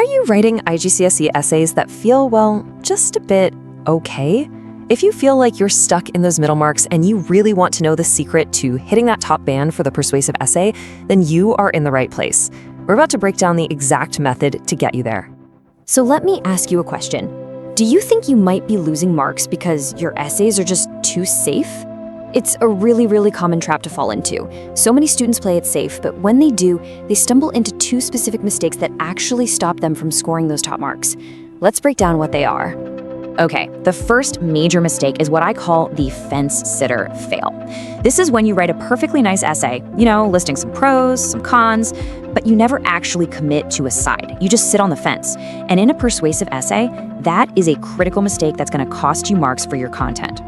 Are you writing IGCSE essays that feel, well, just a bit okay? If you feel like you're stuck in those middle marks and you really want to know the secret to hitting that top band for the persuasive essay, then you are in the right place. We're about to break down the exact method to get you there. So let me ask you a question. Do you think you might be losing marks because your essays are just too safe? It's a really common trap to fall into. So many students play it safe, but when they do, they stumble into two specific mistakes that actually stop them from scoring those top marks. Let's break down what they are. Okay, the first major mistake is what I call the fence-sitter fail. This is when you write a perfectly nice essay, listing some pros, some cons, but you never actually commit to a side. You just sit on the fence. And in a persuasive essay, that is a critical mistake that's going to cost you marks for your content.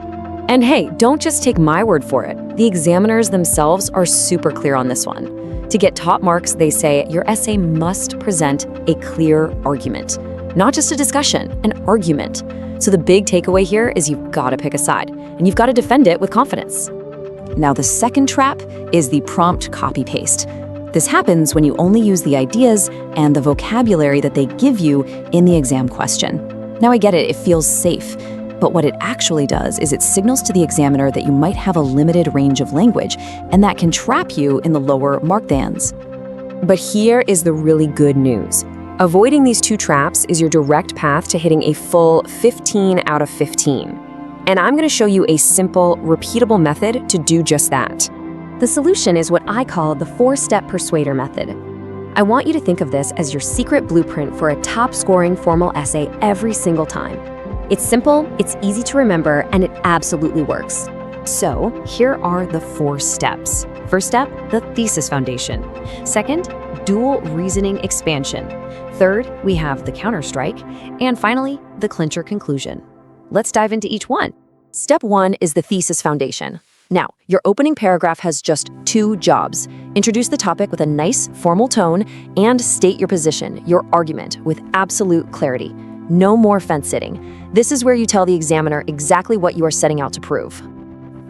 And hey, don't just take my word for it. The examiners themselves are super clear on this one. To get top marks, they say your essay must present a clear argument. Not just a discussion, an argument. So the big takeaway here is you've got to pick a side, and you've got to defend it with confidence. Now, the second trap is the prompt copy-paste. This happens when you only use the ideas and the vocabulary that they give you in the exam question. Now, I get it feels safe, but what it actually does is it signals to the examiner that you might have a limited range of language, and that can trap you in the lower mark bands. But here is the really good news. Avoiding these two traps is your direct path to hitting a full 15 out of 15. And I'm going to show you a simple, repeatable method to do just that. The solution is what I call the 4-step persuader method. I want you to think of this as your secret blueprint for a top-scoring formal essay every single time. It's simple, it's easy to remember, and it absolutely works. So here are the 4 steps. First step, the thesis foundation. Second, dual reasoning expansion. Third, we have the counterstrike. And finally, the clincher conclusion. Let's dive into each one. Step 1 is the thesis foundation. Now, your opening paragraph has just 2 jobs. Introduce the topic with a nice, formal tone and state your position, your argument, with absolute clarity. No more fence-sitting. This is where you tell the examiner exactly what you are setting out to prove.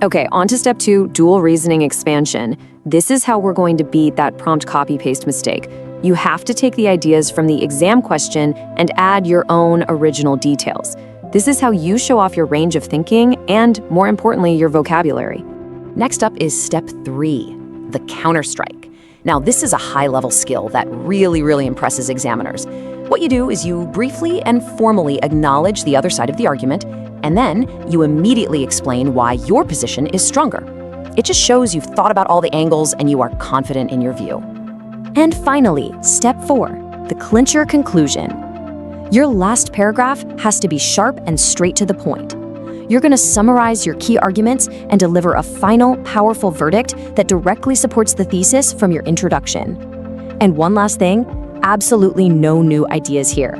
Okay, on to step 2, dual reasoning expansion. This is how we're going to beat that prompt copy-paste mistake. You have to take the ideas from the exam question and add your own original details. This is how you show off your range of thinking and, more importantly, your vocabulary. Next up is step 3, the counterstrike. Now, this is a high-level skill that really impresses examiners. What you do is you briefly and formally acknowledge the other side of the argument, and then you immediately explain why your position is stronger. It just shows you've thought about all the angles and you are confident in your view. And finally, step 4, the clincher conclusion. Your last paragraph has to be sharp and straight to the point. You're going to summarize your key arguments and deliver a final, powerful verdict that directly supports the thesis from your introduction. And one last thing, absolutely no new ideas here.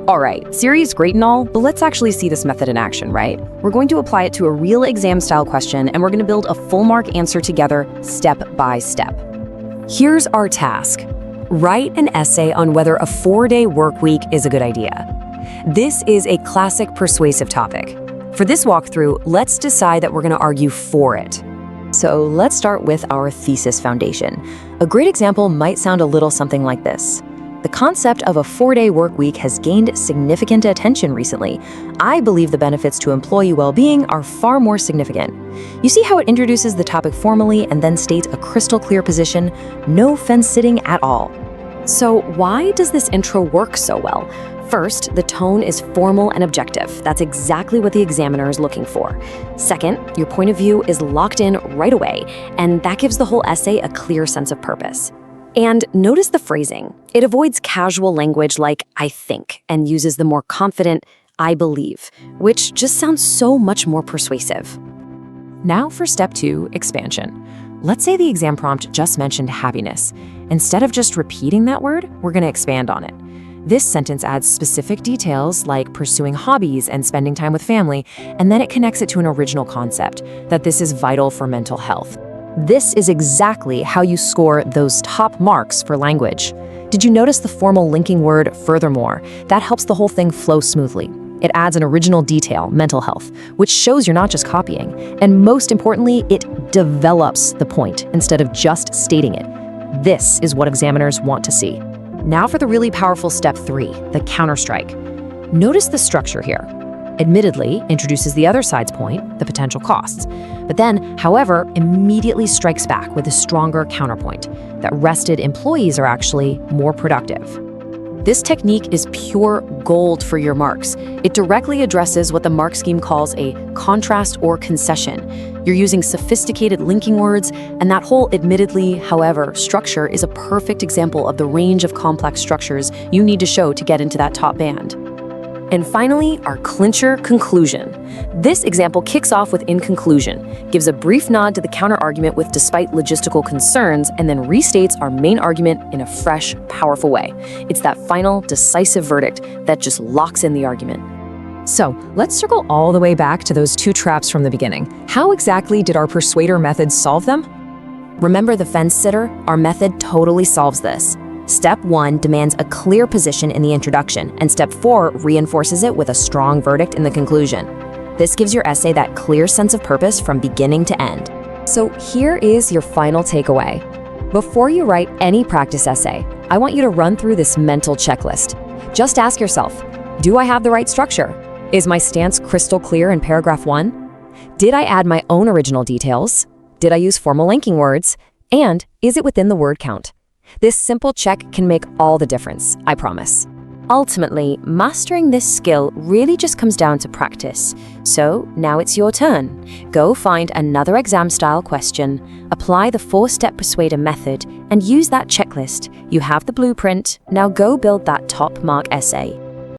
All right, series great and all, but let's actually see this method in action, right? We're going to apply it to a real exam-style question, and we're going to build a full-mark answer together, step by step. Here's our task. Write an essay on whether a 4-day work week is a good idea. This is a classic persuasive topic. For this walkthrough, let's decide that we're going to argue for it. So let's start with our thesis foundation. A great example might sound a little something like this. The concept of a 4-day work week has gained significant attention recently. I believe the benefits to employee well-being are far more significant. You see how it introduces the topic formally and then states a crystal clear position, no fence-sitting at all. So why does this intro work so well? First, the tone is formal and objective. That's exactly what the examiner is looking for. Second, your point of view is locked in right away, and that gives the whole essay a clear sense of purpose. And notice the phrasing. It avoids casual language like I think and uses the more confident I believe, which just sounds so much more persuasive. Now for step 2, expansion. Let's say the exam prompt just mentioned happiness. Instead of just repeating that word, we're going to expand on it. This sentence adds specific details like pursuing hobbies and spending time with family, and then it connects it to an original concept, that this is vital for mental health. This is exactly how you score those top marks for language. Did you notice the formal linking word furthermore? That helps the whole thing flow smoothly. It adds an original detail, mental health, which shows you're not just copying. And most importantly, it develops the point instead of just stating it. This is what examiners want to see. Now for the really powerful step 3, the counterstrike. Notice the structure here. Admittedly, introduces the other side's point, the potential costs, but then, however, immediately strikes back with a stronger counterpoint, that rested employees are actually more productive. This technique is pure gold for your marks. It directly addresses what the mark scheme calls a contrast or concession. You're using sophisticated linking words, and that whole admittedly, however, structure is a perfect example of the range of complex structures you need to show to get into that top band. And finally, our clincher conclusion. This example kicks off with in conclusion, gives a brief nod to the counter-argument with despite logistical concerns, and then restates our main argument in a fresh, powerful way. It's that final, decisive verdict that just locks in the argument. So, let's circle all the way back to those 2 traps from the beginning. How exactly did our persuader method solve them? Remember the fence sitter? Our method totally solves this. Step 1 demands a clear position in the introduction, and Step 4 reinforces it with a strong verdict in the conclusion. This gives your essay that clear sense of purpose from beginning to end. So here is your final takeaway. Before you write any practice essay, I want you to run through this mental checklist. Just ask yourself, do I have the right structure? Is my stance crystal clear in paragraph 1? Did I add my own original details? Did I use formal linking words? And is it within the word count? This simple check can make all the difference, I promise. Ultimately, mastering this skill really just comes down to practice. So now it's your turn. Go find another exam-style question, apply the 4-step persuader method, and use that checklist. You have the blueprint. Now go build that top mark essay.